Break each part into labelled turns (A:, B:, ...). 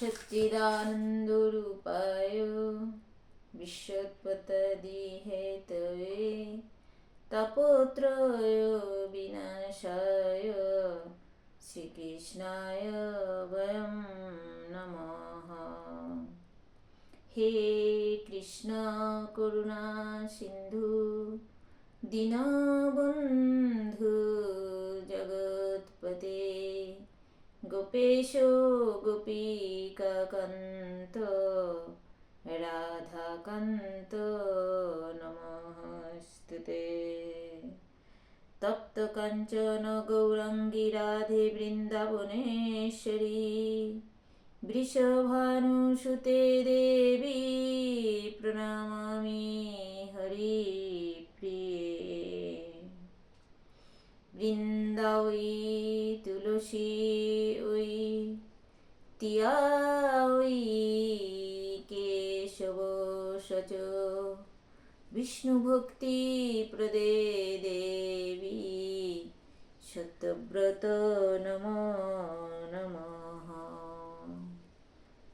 A: सच्चिदानन्दरूपाय विश्वोत्पत्तिहेतवे तापत्रय विनाशाय श्रीकृष्णाय वयं नमः। हे कृष्ण करुणा सिन्धु दीनबन्धु जगत्पते गोपेशो गोपीकान्त राधाकान्त नमस्ते। तप्त कांचन गौरांगी राधे वृंदावनेश्वरी वृषभानुसुते देवी प्रणमामि हरिप्रिये। वृंदावई तुलसी ओई तियाई केशव सच विष्णु भक्ति प्रदे देवी सत्यव्रत नमो नमः।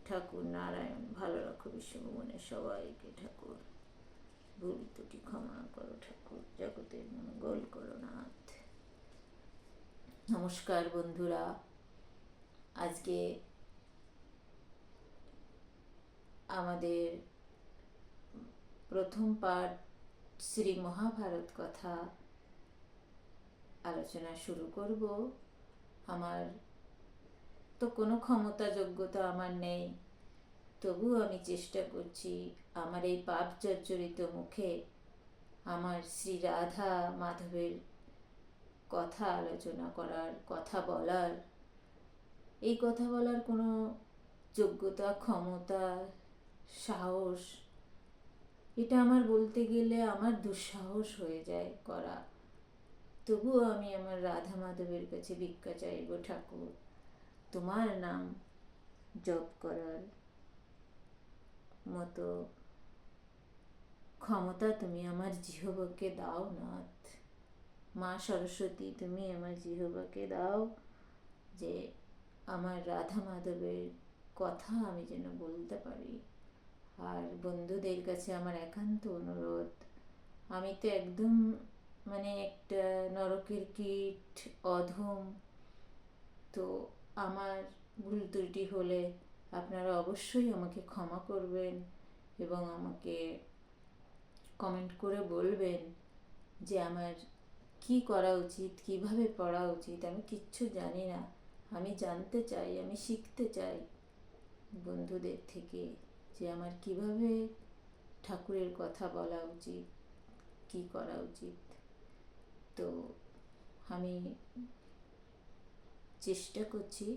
A: ঠাকুর নারায়ণ ভালো রাখো বিশ্বভুবনের সবাইকে। ঠাকুর ভুল ত্রুটি ক্ষমা করো। ঠাকুর জগতের মঙ্গল করো নাথ। নমস্কার বন্ধুরা, আজকে আমাদের প্রথম পাঠ শ্রী মহাভারত কথা আলোচনা শুরু করব। আমার তো কোনো ক্ষমতা যোগ্যতা আমার নেই, তবুও আমি চেষ্টা করছি আমার এই পাপ জর্জরিত মুখে আমার শ্রী রাধা মাধবের কথা আলোচনা করার, কথা বলার, এই কথা বলার কোনো যোগ্যতা, ক্ষমতা, সাহস, এটা আমার বলতে গেলে আমার দুঃসাহস হয়ে যায় করা। তবুও আমি আমার রাধা মাধবের কাছে ভিক্ষা চাইব, ঠাকুর তোমার নাম জপ করার মতো ক্ষমতা তুমি আমার জিহ্বাকে দাও নাথ। মা সরস্বতী তুমি আমার জিহ্বাকে দাও, যে আমার রাধা মাধবের কথা আমি যেন বলতে পারি। আর বন্ধুদের কাছে আমার একান্ত অনুরোধ, আমি তো একদম একটা নরকের কীট, অধম, তো আমার ভুল ত্রুটি হলে আপনারা অবশ্যই আমাকে ক্ষমা করবেন এবং আমাকে কমেন্ট করে বলবেন যে আমার কি করা উচিত, কিভাবে পড়া উচিত। আমি কিচ্ছু জানি না, আমি জানতে চাই, আমি শিখতে চাই বন্ধুদের থেকে যে আমার কিভাবে ঠাকুরের কথা বলা উচিত, কি করা উচিত। তো আমি চেষ্টা করছি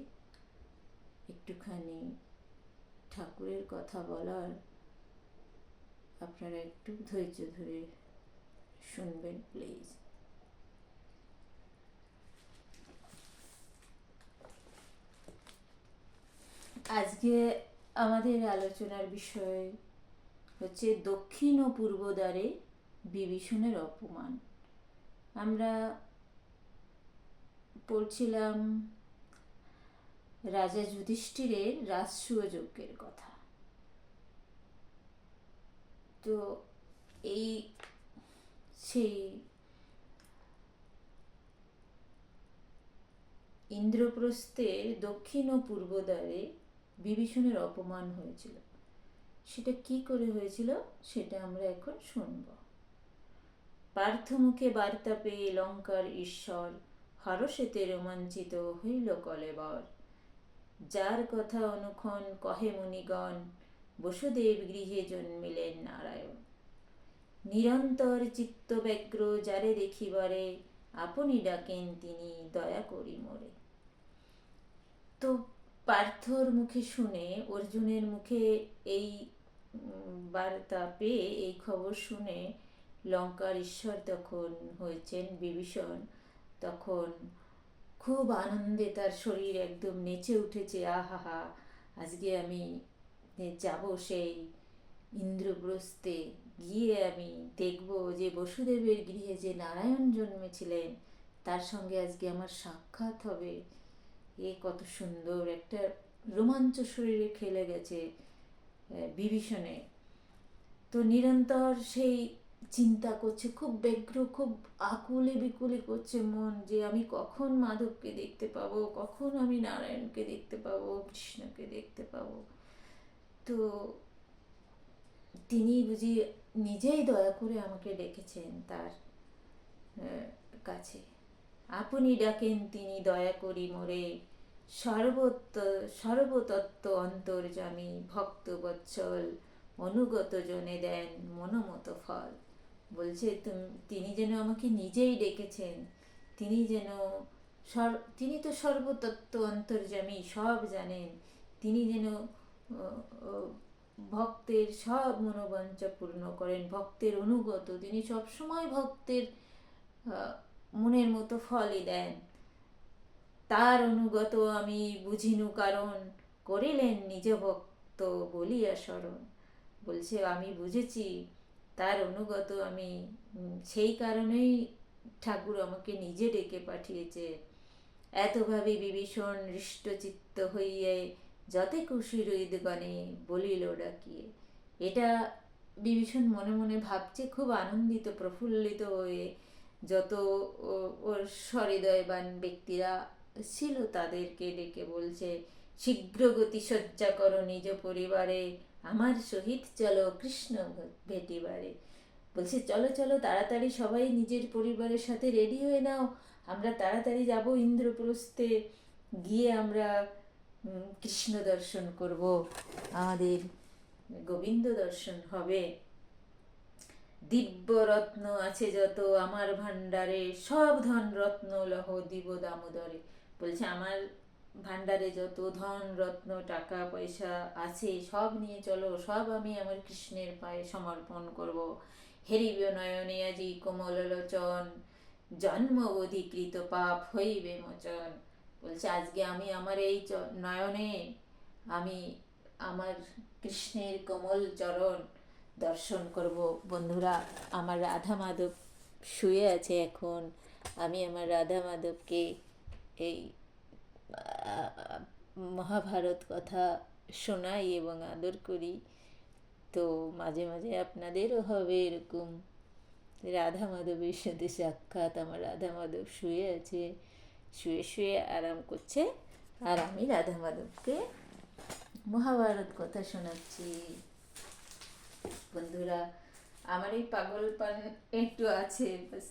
A: একটুখানি ঠাকুরের কথা বলার। আপনারা একটু ধৈর্য ধরে শুনবেন প্লিজ। আজকে আমাদের আলোচনার বিষয় হচ্ছে দক্ষিণ ও পূর্ব দ্বারে বিভীষণের অপমান। আমরা পড়ছিলাম রাজা যুধিষ্ঠিরের রাজসূয় যজ্ঞের কথা। তো এই সেই ইন্দ্রপ্রস্থের দক্ষিণ ও পূর্ব দ্বারে বিভীষণের অপমান হয়েছিল। সেটা কি করে হয়েছিল সেটা আমরা এখন শুনব। পার্থমুখে বার্তা পেয়ে লঙ্কার ঈশ্বর হরষেতে রোমাঞ্চিত হইল কলেবর। যার কথা অনুক্ষণ কহে মুনিগণ, বসুদেব গৃহে জন্মিলেন নারায়ণ। নিরন্তর চিত্তব্যগ্র যারে দেখিবারে, আপনি ডাকেন তিনি দয়া করি মোরে। তো পার্থর মুখে শুনে, অর্জুনের মুখে এই বার্তা পেয়ে, এই খবর শুনে লঙ্কার ঈশ্বর তখন হয়েছেন বিভীষণ, তখন খুব আনন্দে তার শরীর একদম নেচে উঠেছে। আহাহা, আজকে আমি যাব সেই ইন্দ্রপ্রস্থে, গিয়ে আমি দেখব যে বসুদেবের গৃহে যে নারায়ণ জন্মেছিলেন তার সঙ্গে আজকে আমার সাক্ষাৎ হবে। এ কত সুন্দর একটা রোমাঞ্চ শরীরে খেলে গেছে বিভীষণে। তো নিরন্তর সেই চিন্তা করছে, খুব ব্যগ্র, খুব আকুলে বিকুলে করছে মন, যে আমি কখন মাধবকে দেখতে পাবো, কখন আমি নারায়ণকে দেখতে পাবো, কৃষ্ণকে দেখতে পাবো। তো তিনি বুঝি নিজেই দয়া করে আমাকে ডেকেছেন তার কাছে। আপনি ডাকেন তিনি দয়া করি মোরে, সর্বতত্ত্ব অন্তর্যামী, ভক্ত বৎসল অনুগত জনে দেন মনোমত ফল। বলছে তিনি যেন আমাকে নিজেই ডেকেছেন, তিনি যেন তিনি তো সর্বতত্ত্ব অন্তর্যামী, সব জানেন। তিনি যেন ভক্তের সব মনোবাঞ্ছা পূর্ণ করেন, ভক্তের অনুগত, তিনি সবসময় ভক্তের মনের মতো ফলই দেন। তার অনুগত আমি বুঝিনু কারণ, করিলেন নিজ ভক্ত বলিয়া স্মরণ। বলছে আমি বুঝেছি তার অনুগত আমি, সেই কারণেই ঠাকুর আমাকে নিজে ডেকে পাঠিয়েছে। এতভাবে বিভীষণ হৃষ্টচিত্ত হইয়ে যতে খুশি হৃদগণে বলিল ডাকিয়ে। এটা বিভীষণ মনে মনে ভাবছে, খুব আনন্দিত প্রফুল্লিত হয়ে যত ওর সহৃদয়বান ব্যক্তিরা ছিল তাদেরকে ডেকে বলছে, শীঘ্র গতি সজ্জা করো নিজ পরিবারে, আমার সহিত চলো কৃষ্ণ ভেটিবারে। বলছে চলো চলো তাড়াতাড়ি সবাই নিজের পরিবারের সাথে রেডি হয়ে নাও, আমরা তাড়াতাড়ি যাব ইন্দ্রপ্রস্থে, গিয়ে আমরা কৃষ্ণ দর্শন করব, আমাদের গোবিন্দ দর্শন হবে। দিব্য রত্ন আছে যত আমার ভাণ্ডারে, সব ধন রত্ন লহ দিব দামোদরে। বলছে আমার ভাণ্ডারে যত ধন রত্ন টাকা পয়সা আছে সব নিয়ে চলো, সব আমি আমার কৃষ্ণের পায়ে সমর্পণ করব। হেরিব নয়নে আজি কোমল লোচন, জন্মবধিকৃত পাপ হইবে মোচন। বলছে আজকে আমি আমার এই নয়নে আমি আমার কৃষ্ণের কোমল চরণ দর্শন করব। বন্ধুরা, আমার রাধা মাধব শুয়ে আছে এখন, আমি আমার রাধা মাধবকে এই মহাভারত কথা শোনাই এবং আদর করি। তো মাঝে মাঝে আপনাদেরও হবে এরকম রাধা মাধবের সাথে সাক্ষাৎ। আমার রাধা মাধব শুয়ে আছে, শুয়ে শুয়ে আরাম করছে, আর আমি রাধা মাধবকে মহাভারত কথা শোনাচ্ছি। বন্ধুরা, আমার এই পাগলপান একটু আছে, বাস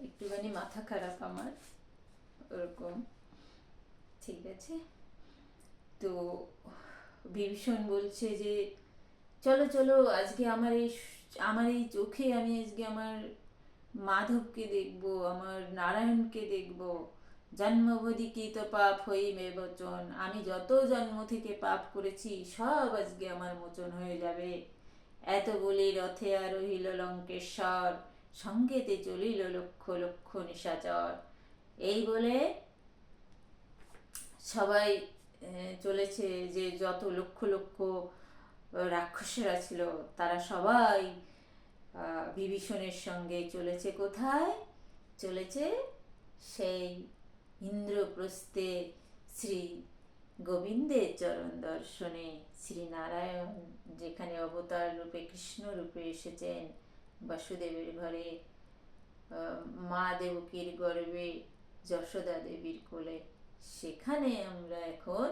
A: একটুখানি মাথা খারাপ আমার, ওরকম। ঠিক আছে, তো বিভীষণ বলছে যে চলো চলো আজকে আমার এই চোখে আমি আজকে আমার মাধবকে দেখব, আমার নারায়ণকে দেখব। জন্মবধিকৃত পাপ হইবে বচন, আমি যত জন্ম থেকে পাপ করেছি সব আজকে আমার মোচন হয়ে যাবে। এত বলি রথে আরোহিল লঙ্কেশ্বর, সঙ্গেতে চলিল লক্ষ লক্ষ নিশাচর। এই বলে সবাই চলেছে, যে যত লক্ষ লক্ষ রাক্ষসেরা ছিল তারা সবাই বিভীষণের সঙ্গে চলেছে। কোথায় চলেছে? সেই ইন্দ্রপ্রস্থে শ্রী গোবিন্দের চরণ দর্শনে। শ্রী নারায়ণ যেখানে অবতার রূপে কৃষ্ণ রূপে এসেছেন বাসুদেবের ঘরে, মা দেবকীর গর্ভে যশোদা দেবীর কোলে, সেখানে আমরা এখন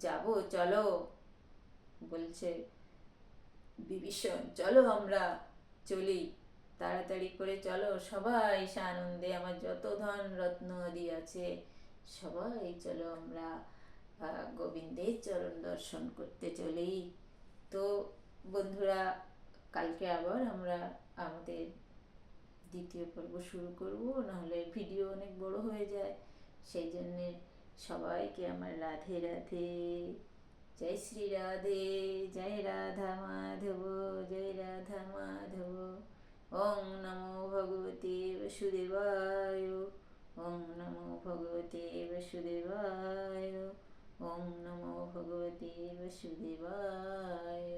A: যাব। চলো, বলছে বিভীষণ, চলো আমরা চলি, তাড়াতাড়ি করে চলো সবাই সানন্দে, আমার যত ধন রত্ন আদি আছে সবাই চলো আমরা গোবিন্দের চরণ দর্শন করতে চলি। তো বন্ধুরা, কালকে আবার আমরা আমাদের দ্বিতীয় পর্ব শুরু করব, নাহলে ভিডিও অনেক বড় হয়ে যায়। সেই জন্যে সবাইকে আমার রাধে রাধে, জয় শ্রী রাধে, জয় রাধা মাধব, জয় রাধা মাধব। ওং নমো ভগবতে বাসুদেবায়, ওং নমো ভগবতে বাসুদেবায়, ওং নমো ভগবতে বাসুদেবায়।